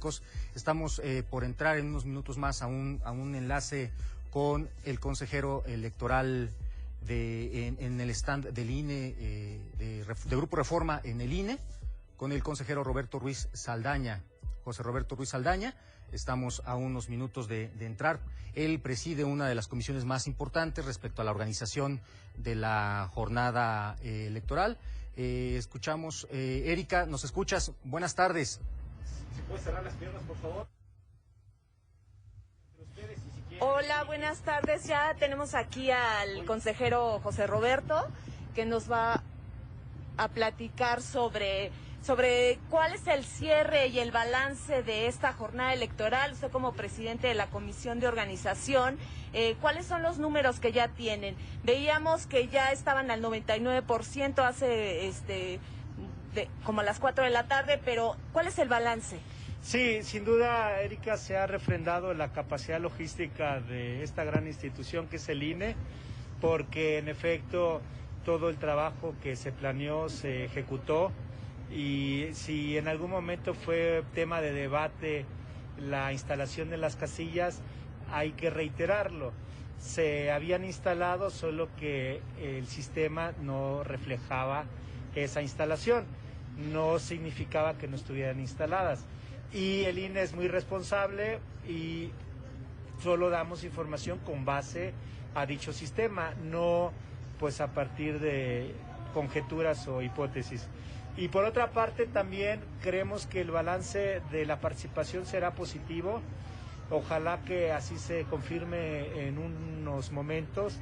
electrónicos. Estamos por entrar en unos minutos más a un enlace con el consejero electoral en el stand del INE, de Grupo Reforma en el INE, con el consejero Roberto Ruiz Saldaña. José Roberto Ruiz Saldaña, estamos a unos minutos de entrar. Él preside una de las comisiones más importantes respecto a la organización de la jornada electoral. Escuchamos, Erika, ¿nos escuchas? Buenas tardes. ¿Se puede cerrar las piernas, por favor? Hola, buenas tardes. Ya tenemos aquí al consejero José Roberto, que nos va a platicar sobre cuál es el cierre y el balance de esta jornada electoral. Usted como presidente de la Comisión de Organización, ¿cuáles son los números que ya tienen? Veíamos que ya estaban al 99% hace como a las 4 de la tarde, pero ¿cuál es el balance? Sí, sin duda, Erika, se ha refrendado la capacidad logística de esta gran institución que es el INE, porque en efecto todo el trabajo que se planeó se ejecutó, y si en algún momento fue tema de debate la instalación de las casillas, hay que reiterarlo. Se habían instalado, solo que el sistema no reflejaba esa instalación, no significaba que no estuvieran instaladas. Y el INE es muy responsable y solo damos información con base a dicho sistema, no pues a partir de conjeturas o hipótesis. Y por otra parte también creemos que el balance de la participación será positivo. Ojalá que así se confirme en unos momentos,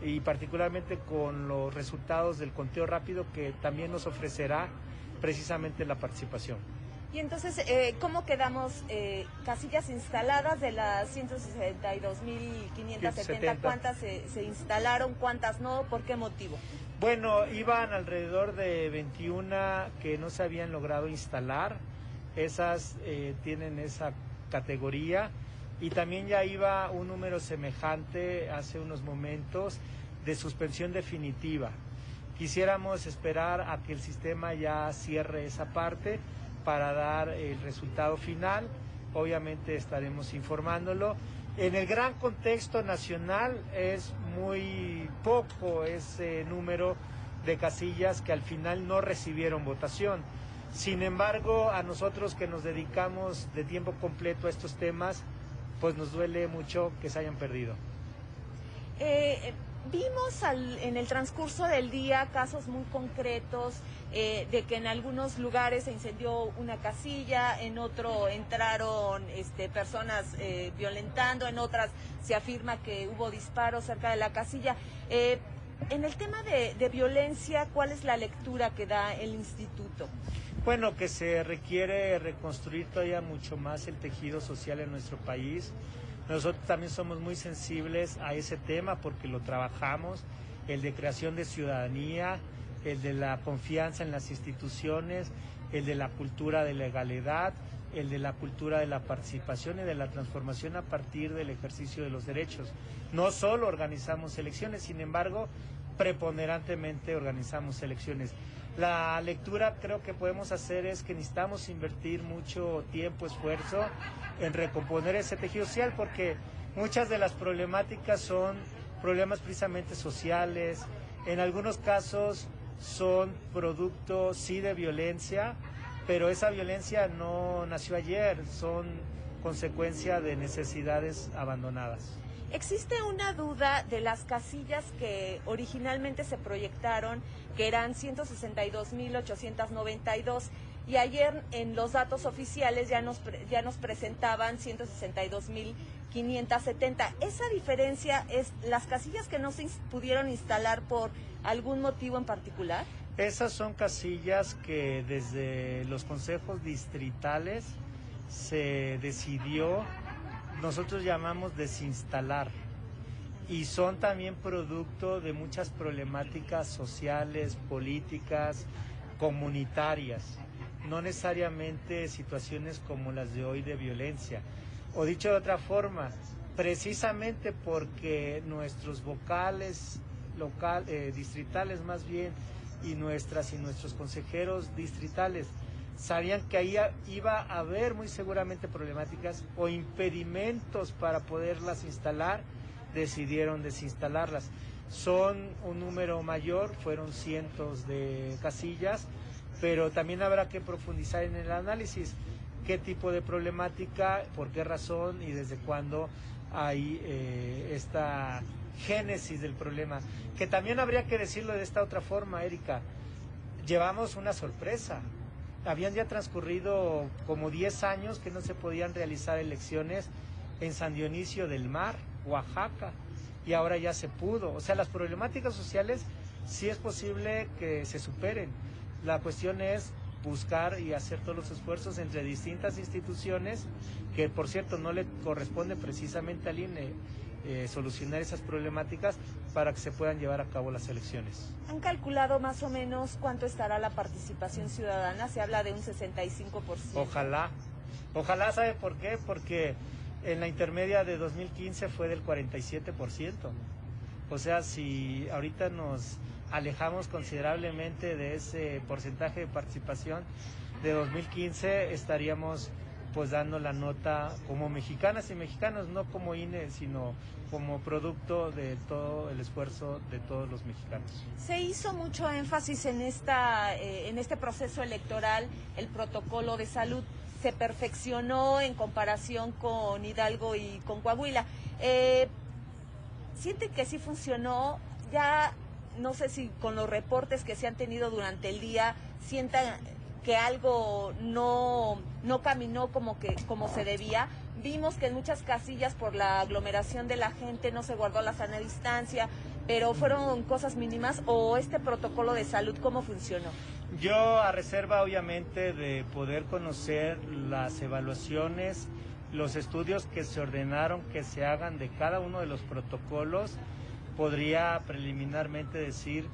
y particularmente con los resultados del conteo rápido que también nos ofrecerá precisamente la participación. Y entonces, ¿cómo quedamos? Casillas instaladas de las 162.570, ¿cuántas se instalaron? ¿Cuántas no? ¿Por qué motivo? Bueno, iban alrededor de 21 que no se habían logrado instalar. Esas tienen esa categoría. Y también ya iba un número semejante hace unos momentos de suspensión definitiva. Quisiéramos esperar a que el sistema ya cierre esa parte para dar el resultado final. Obviamente estaremos informándolo. En el gran contexto nacional es muy poco ese número de casillas que al final no recibieron votación. Sin embargo, a nosotros que nos dedicamos de tiempo completo a estos temas, pues nos duele mucho que se hayan perdido. Vimos en el transcurso del día casos muy concretos de que en algunos lugares se incendió una casilla, en otro entraron personas violentando, en otras se afirma que hubo disparos cerca de la casilla. En el tema de violencia, ¿cuál es la lectura que da el instituto? Bueno, que se requiere reconstruir todavía mucho más el tejido social en nuestro país. Nosotros también somos muy sensibles a ese tema porque lo trabajamos, el de creación de ciudadanía, el de la confianza en las instituciones, el de la cultura de legalidad, el de la cultura de la participación y de la transformación a partir del ejercicio de los derechos. No solo organizamos elecciones, sin embargo, preponderantemente organizamos elecciones. La lectura creo que podemos hacer es que necesitamos invertir mucho tiempo, esfuerzo en recomponer ese tejido social, porque muchas de las problemáticas son problemas precisamente sociales, en algunos casos son producto sí de violencia, pero esa violencia no nació ayer, son consecuencia de necesidades abandonadas. Existe una duda de las casillas que originalmente se proyectaron, que eran 162.892, y ayer en los datos oficiales ya nos presentaban 162.570. ¿Esa diferencia es las casillas que no se pudieron instalar por algún motivo en particular? Esas son casillas que desde los consejos distritales se decidió, nosotros llamamos desinstalar, y son también producto de muchas problemáticas sociales, políticas, comunitarias, no necesariamente situaciones como las de hoy de violencia. O dicho de otra forma, precisamente porque nuestros vocales distritales más bien, y nuestros consejeros distritales sabían que ahí iba a haber muy seguramente problemáticas o impedimentos para poderlas instalar, decidieron desinstalarlas. Son un número mayor, fueron cientos de casillas, pero también habrá que profundizar en el análisis. ¿Qué tipo de problemática, por qué razón y desde cuándo hay esta génesis del problema? Que también habría que decirlo de esta otra forma, Erika. Llevamos una sorpresa. Habían ya transcurrido como 10 años que no se podían realizar elecciones en San Dionisio del Mar, Oaxaca, y ahora ya se pudo. O sea, las problemáticas sociales sí es posible que se superen. La cuestión es buscar y hacer todos los esfuerzos entre distintas instituciones, que por cierto no le corresponde precisamente al INE solucionar esas problemáticas para que se puedan llevar a cabo las elecciones. ¿Han calculado más o menos cuánto estará la participación ciudadana? Se habla de un 65%. Ojalá, ¿sabe por qué? Porque en la intermedia de 2015 fue del 47%. O sea, si ahorita nos alejamos considerablemente de ese porcentaje de participación de 2015, estaríamos pues dando la nota como mexicanas y mexicanos, no como INE, sino como producto de todo el esfuerzo de todos los mexicanos. Se hizo mucho énfasis en este proceso electoral, el protocolo de salud se perfeccionó en comparación con Hidalgo y con Coahuila. ¿Sienten que sí funcionó? Ya no sé si con los reportes que se han tenido durante el día sientan que algo no caminó como se debía. Vimos que en muchas casillas por la aglomeración de la gente no se guardó la sana distancia, pero fueron cosas mínimas. ¿O este protocolo de salud cómo funcionó? Yo, a reserva obviamente de poder conocer las evaluaciones, los estudios que se ordenaron que se hagan de cada uno de los protocolos, podría preliminarmente decir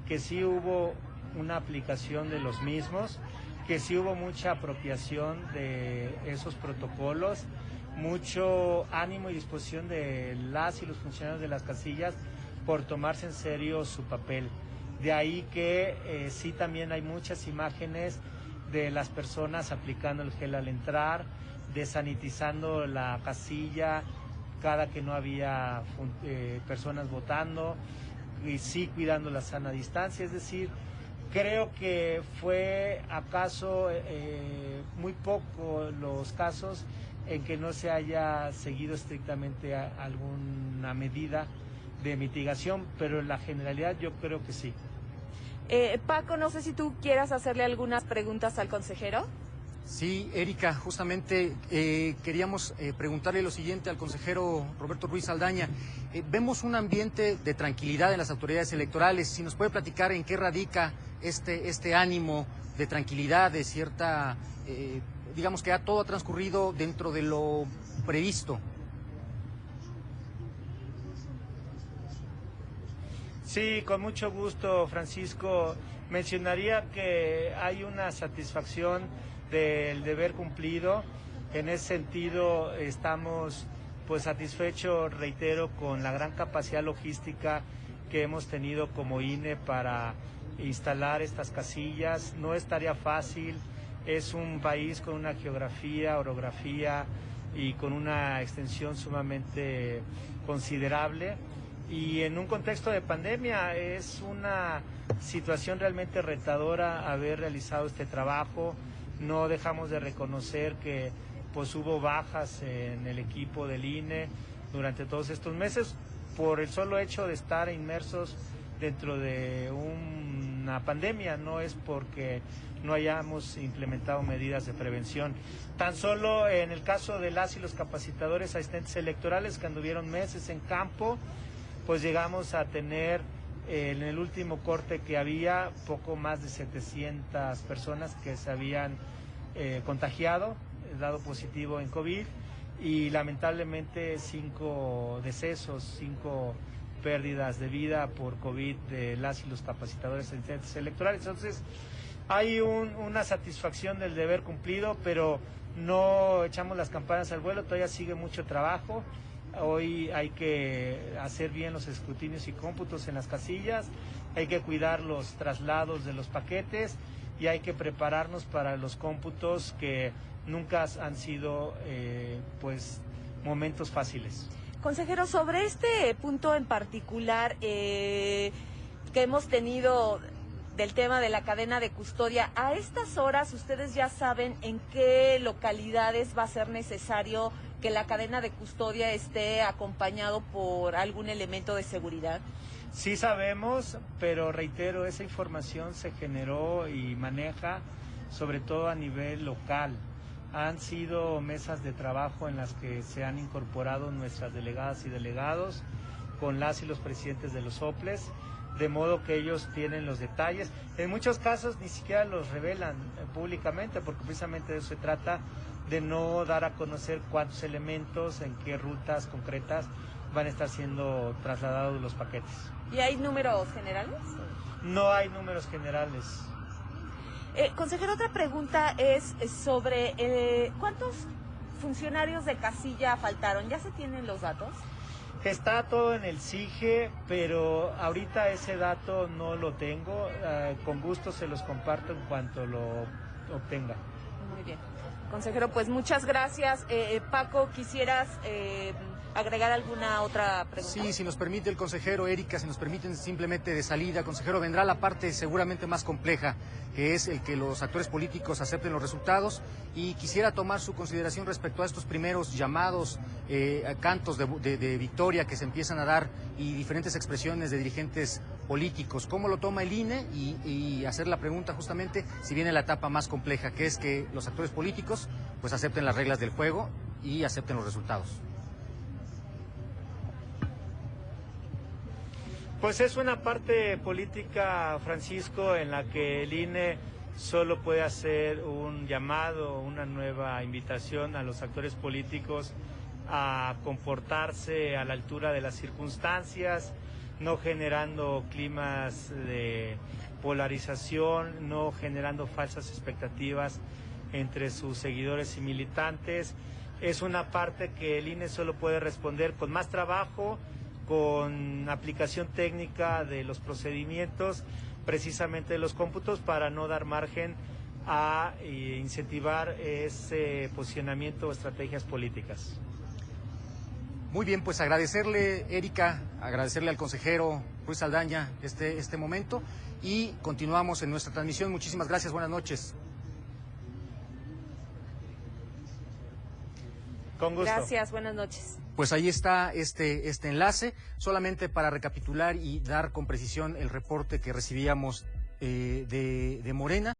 que sí hubo una aplicación de los mismos, que sí hubo mucha apropiación de esos protocolos, mucho ánimo y disposición de las y los funcionarios de las casillas por tomarse en serio su papel. De ahí que sí también hay muchas imágenes de las personas aplicando el gel al entrar, desanitizando la casilla cada que no había personas votando, y sí cuidando la sana distancia. Es decir, creo que fue acaso muy poco los casos en que no se haya seguido estrictamente alguna medida de mitigación, pero en la generalidad yo creo que sí. Paco, no sé si tú quieras hacerle algunas preguntas al consejero. Sí, Erika, justamente queríamos preguntarle lo siguiente al consejero Roberto Ruiz Saldaña. Vemos un ambiente de tranquilidad en las autoridades electorales. Si nos puede platicar en qué radica este ánimo de tranquilidad, de cierta, digamos que todo ha transcurrido dentro de lo previsto. Sí, con mucho gusto, Francisco. Mencionaría que hay una satisfacción del deber cumplido. En ese sentido estamos pues satisfechos, reitero, con la gran capacidad logística que hemos tenido como INE para instalar estas casillas. No es tarea fácil, es un país con una geografía, orografía y con una extensión sumamente considerable. Y en un contexto de pandemia es una situación realmente retadora haber realizado este trabajo. No dejamos de reconocer que pues hubo bajas en el equipo del INE durante todos estos meses por el solo hecho de estar inmersos dentro de una pandemia, no es porque no hayamos implementado medidas de prevención. Tan solo en el caso de las y los capacitadores asistentes electorales que anduvieron meses en campo, pues llegamos a tener en el último corte que había poco más de 700 personas que se habían contagiado, dado positivo en COVID, y lamentablemente 5 decesos, 5 pérdidas de vida por COVID de las y los capacitadores asistentes electorales. Entonces hay una satisfacción del deber cumplido, pero no echamos las campanas al vuelo, todavía sigue mucho trabajo. Hoy hay que hacer bien los escrutinios y cómputos en las casillas, hay que cuidar los traslados de los paquetes y hay que prepararnos para los cómputos que nunca han sido pues momentos fáciles. Consejero, sobre este punto en particular que hemos tenido del tema de la cadena de custodia, a estas horas ustedes ya saben en qué localidades va a ser necesario que la cadena de custodia esté acompañado por algún elemento de seguridad. Sí sabemos, pero reitero, esa información se generó y maneja sobre todo a nivel local. Han sido mesas de trabajo en las que se han incorporado nuestras delegadas y delegados con las y los presidentes de los OPLES, de modo que ellos tienen los detalles. En muchos casos ni siquiera los revelan públicamente, porque precisamente de eso se trata, de no dar a conocer cuántos elementos, en qué rutas concretas van a estar siendo trasladados los paquetes. ¿Y hay números generales? No hay números generales. Consejero, otra pregunta es sobre ¿cuántos funcionarios de casilla faltaron? ¿Ya se tienen los datos? Está todo en el SIGE, pero ahorita ese dato no lo tengo. Con gusto se los comparto en cuanto lo obtenga. Muy bien. Consejero, pues muchas gracias. Paco, ¿quisieras agregar alguna otra pregunta? Sí, si nos permite el consejero, Erika, si nos permiten simplemente de salida, consejero, vendrá la parte seguramente más compleja, que es el que los actores políticos acepten los resultados, y quisiera tomar su consideración respecto a estos primeros llamados, cantos de victoria que se empiezan a dar y diferentes expresiones de dirigentes políticos. ¿Cómo lo toma el INE? Y hacer la pregunta justamente si viene la etapa más compleja, que es que los actores políticos pues acepten las reglas del juego y acepten los resultados. Pues es una parte política, Francisco, en la que el INE solo puede hacer un llamado, una nueva invitación a los actores políticos a comportarse a la altura de las circunstancias, no generando climas de polarización, no generando falsas expectativas entre sus seguidores y militantes. Es una parte que el INE solo puede responder con más trabajo, con aplicación técnica de los procedimientos, precisamente de los cómputos, para no dar margen a incentivar ese posicionamiento o estrategias políticas. Muy bien, pues agradecerle, Erika, agradecerle al consejero Ruiz Saldaña este momento, y continuamos en nuestra transmisión. Muchísimas gracias, buenas noches. Con gusto. Gracias, buenas noches. Pues ahí está este enlace, solamente para recapitular y dar con precisión el reporte que recibíamos de Morena.